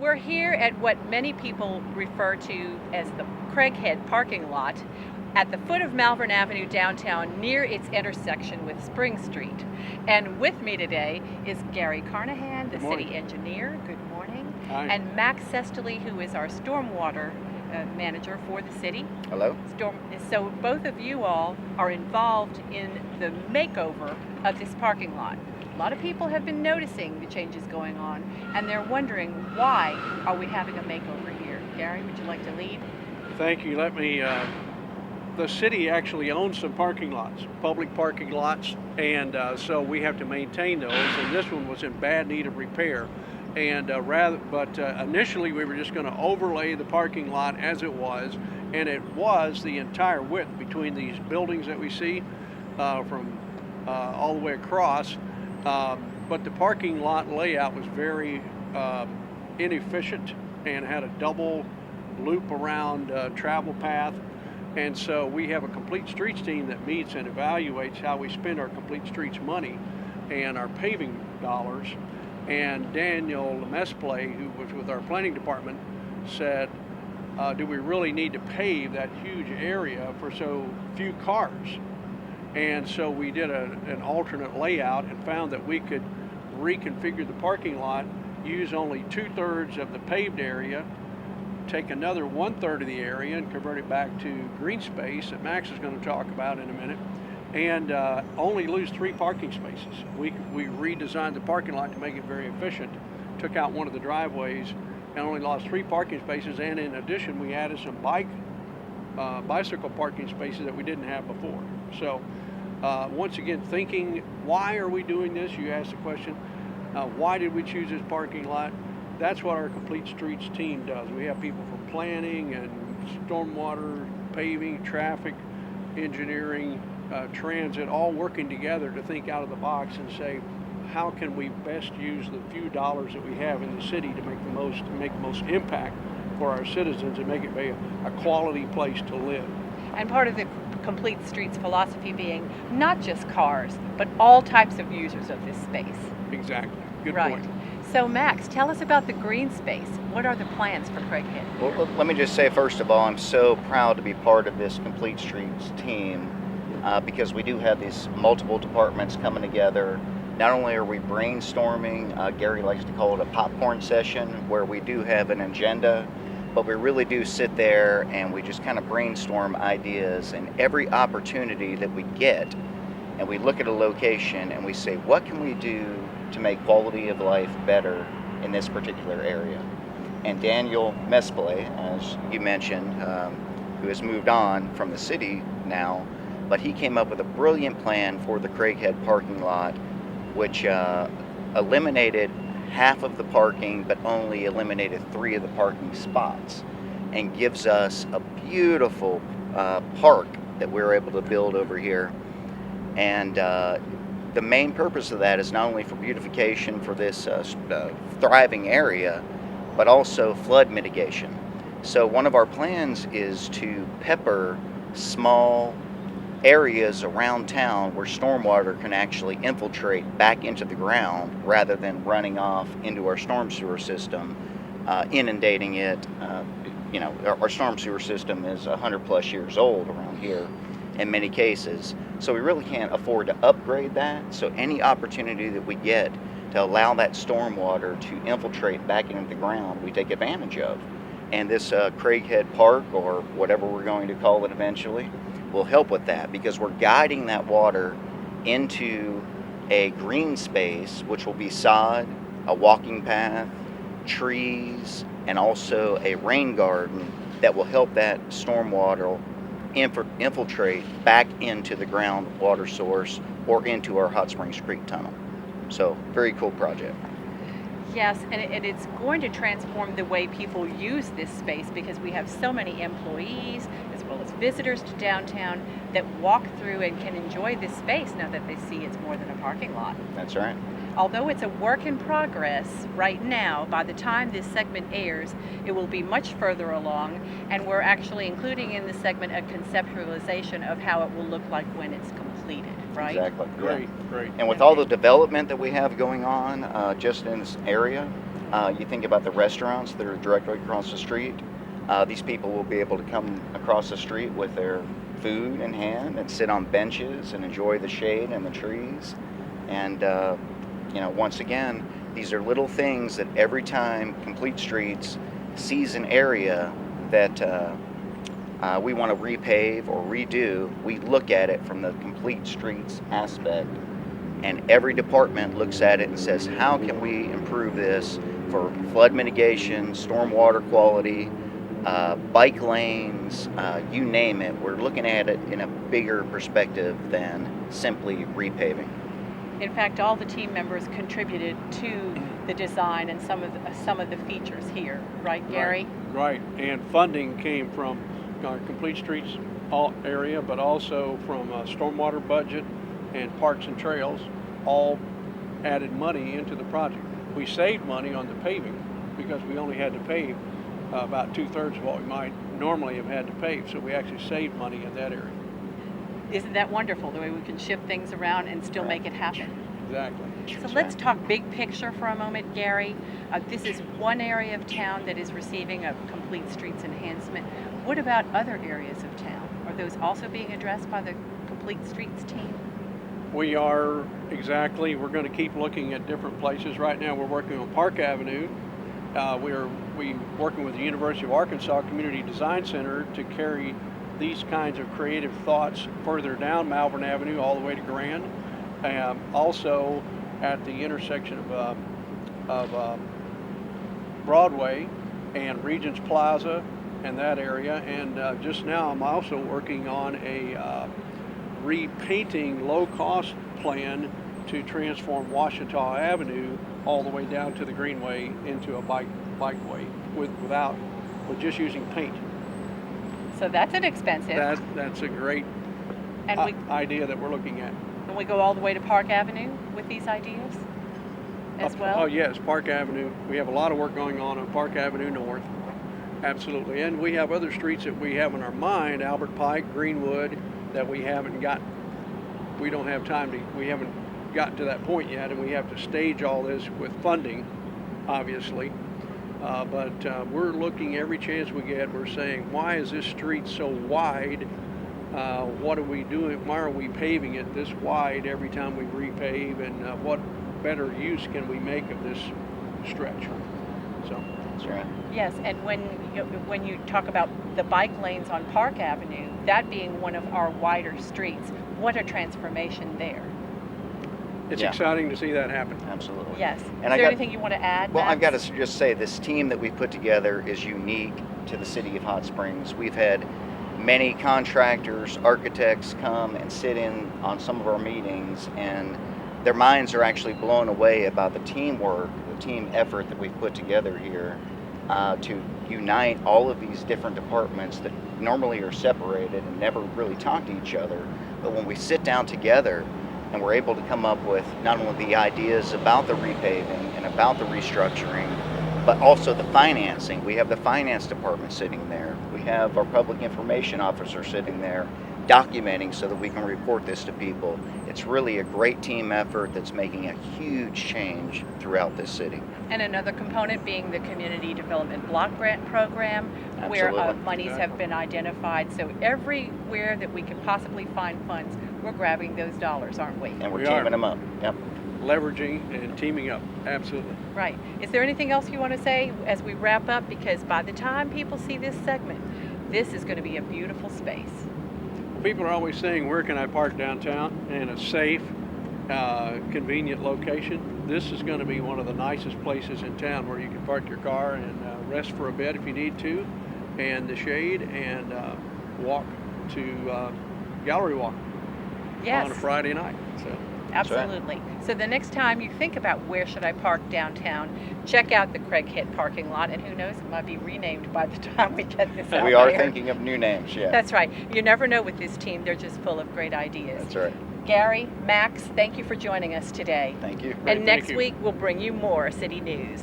We're here at what many people refer to as the Craighead parking lot at the foot of Malvern Avenue downtown near its intersection with Spring Street. And with me today is Gary Carnahan, the city engineer. Good morning. Hi. And Max Sesterly, who is our stormwater manager for the city. Hello. So both of you all are involved in the makeover of this parking lot. A lot of people have been noticing the changes going on, and they're wondering, why are we having a makeover here? Gary, would you like to lead? Thank you. The city actually owns some parking lots, public parking lots, and so we have to maintain those, and this one was in bad need of repair. And initially we were just going to overlay the parking lot as it was, and it was the entire width between these buildings that we see from all the way across. But the parking lot layout was very inefficient and had a double loop around travel path. And so we have a complete streets team that meets and evaluates how we spend our complete streets money and our paving dollars. And Daniel Mesplay, who was with our planning department, said, do we really need to pave that huge area for so few cars? And so we did an alternate layout and found that we could reconfigure the parking lot, use only 2/3 of the paved area, take another 1/3 of the area and convert it back to green space that Max is going to talk about in a minute, and only lose 3 parking spaces. We redesigned the parking lot to make it very efficient, took out one of the driveways and only lost 3 parking spaces, and in addition we added some bicycle parking spaces that we didn't have before. So once again, thinking, why are we doing this? You asked the question, why did we choose this parking lot? That's what our complete streets team does. We have people from planning and stormwater, paving, traffic, engineering, transit, all working together to think out of the box and say, how can we best use the few dollars that we have in the city to make the most impact for our citizens and make it be a quality place to live. And part of the Complete Streets philosophy being not just cars, but all types of users of this space. Exactly. Good right. point. So Max, tell us about the green space. What are the plans for Craighead? Well, let me just say, first of all, I'm so proud to be part of this Complete Streets team because we do have these multiple departments coming together. Not only are we brainstorming, Gary likes to call it a popcorn session, where we do have an agenda, but we really do sit there and we just kind of brainstorm ideas, and every opportunity that we get, and we look at a location and we say, what can we do to make quality of life better in this particular area? And Daniel Mesplay, as you mentioned, who has moved on from the city now, but he came up with a brilliant plan for the Craighead parking lot, which eliminated half of the parking, but only eliminated 3 of the parking spots, and gives us a beautiful park that we're able to build over here. And the main purpose of that is not only for beautification for this thriving area, but also flood mitigation. So one of our plans is to pepper small areas around town where stormwater can actually infiltrate back into the ground rather than running off into our storm sewer system, inundating it. Our storm sewer system is 100+ years old around here in many cases, so we really can't afford to upgrade that. So any opportunity that we get to allow that stormwater to infiltrate back into the ground, we take advantage of. And this Craighead Park, or whatever we're going to call it eventually, will help with that, because we're guiding that water into a green space, which will be sod, a walking path, trees, and also a rain garden that will help that stormwater infiltrate back into the groundwater source or into our Hot Springs Creek tunnel. So, very cool project. Yes, and it's going to transform the way people use this space, because we have so many employees as well as visitors to downtown that walk through and can enjoy this space now that they see it's more than a parking lot. That's right. Although it's a work in progress right now, by the time this segment airs, it will be much further along, and we're actually including in this segment a conceptualization of how it will look like when it's completed, right? Exactly. Great, Yeah. great. And with all the development that we have going on just in this area, You think about the restaurants that are directly across the street. These people will be able to come across the street with their food in hand and sit on benches and enjoy the shade and the trees. And once again, these are little things that every time Complete Streets sees an area that we want to repave or redo, we look at it from the Complete Streets aspect. And every department looks at it and says, how can we improve this for flood mitigation, stormwater quality, bike lanes, you name it. We're looking at it in a bigger perspective than simply repaving. In fact, all the team members contributed to the design and some of the features here, right, Gary? Right. And funding came from our Complete Streets area, but also from stormwater budget and parks and trails, all added money into the project. We saved money on the paving because we only had to pave about 2/3 of what we might normally have had to pave, so we actually saved money in that area. Isn't that wonderful, the way we can shift things around and still make it happen? Exactly. So let's talk big picture for a moment, Gary. This is one area of town that is receiving a Complete Streets enhancement. What about other areas of town? Are those also being addressed by the Complete Streets team? We are, exactly. We're going to keep looking at different places. Right now we're working on Park Avenue. We're working with the University of Arkansas Community Design Center to carry these kinds of creative thoughts further down Malvern Avenue all the way to Grand. Also at the intersection of Broadway and Regents Plaza and that area. And just now I'm also working on a repainting low-cost plan to transform Washita Avenue all the way down to the Greenway into a bikeway with just using paint. So that's inexpensive. That's a great idea that we're looking at. And we go all the way to Park Avenue with these ideas as well? Oh yes, Park Avenue. We have a lot of work going on Park Avenue North. Absolutely. And we have other streets that we have in our mind, Albert Pike, Greenwood, that we haven't got. We don't have time to, we haven't gotten to that point yet, and we have to stage all this with funding, obviously. But we're looking every chance we get. We're saying, why is this street so wide? What are we doing? Why are we paving it this wide every time we repave? And what better use can we make of this stretch? So That's right. Yes, and when you talk about the bike lanes on Park Avenue, that being one of our wider streets, what a transformation there. it's Yeah. exciting to see that happen. Absolutely. Yes. And Is there anything you want to add, Well, Max? I've got to just say, this team that we've put together is unique to the city of Hot Springs. We've had many contractors, architects come and sit in on some of our meetings, and their minds are actually blown away about the teamwork, the team effort that we've put together here to unite all of these different departments that normally are separated and never really talk to each other. But when we sit down together and we're able to come up with not only the ideas about the repaving and about the restructuring, but also the financing. We have the finance department sitting there. We have our public information officer sitting there documenting so that we can report this to people. It's really a great team effort that's making a huge change throughout this city. And another component being the Community Development Block Grant Program, where Absolutely. monies have been identified. So everywhere that we can possibly find funds, we're grabbing those dollars, aren't we? And we're We are. teaming them up. Yep. Leveraging and teaming up, absolutely. Right. Is there anything else you want to say as we wrap up? Because by the time people see this segment, this is going to be a beautiful space. People are always saying, where can I park downtown in a safe, convenient location? This is going to be one of the nicest places in town where you can park your car and rest for a bit if you need to, and the shade, and walk to Gallery Walk Yes. on a Friday night. So. Absolutely. So the next time you think about where should I park downtown, check out the Craighead parking lot, and who knows, it might be renamed by the time we get this out We are there. thinking of new names, yeah. That's right. You never know with this team. They're just full of great ideas. That's right. Gary, Max, thank you for joining us today. Thank you. Great, And next thank you. week, we'll bring you more city news.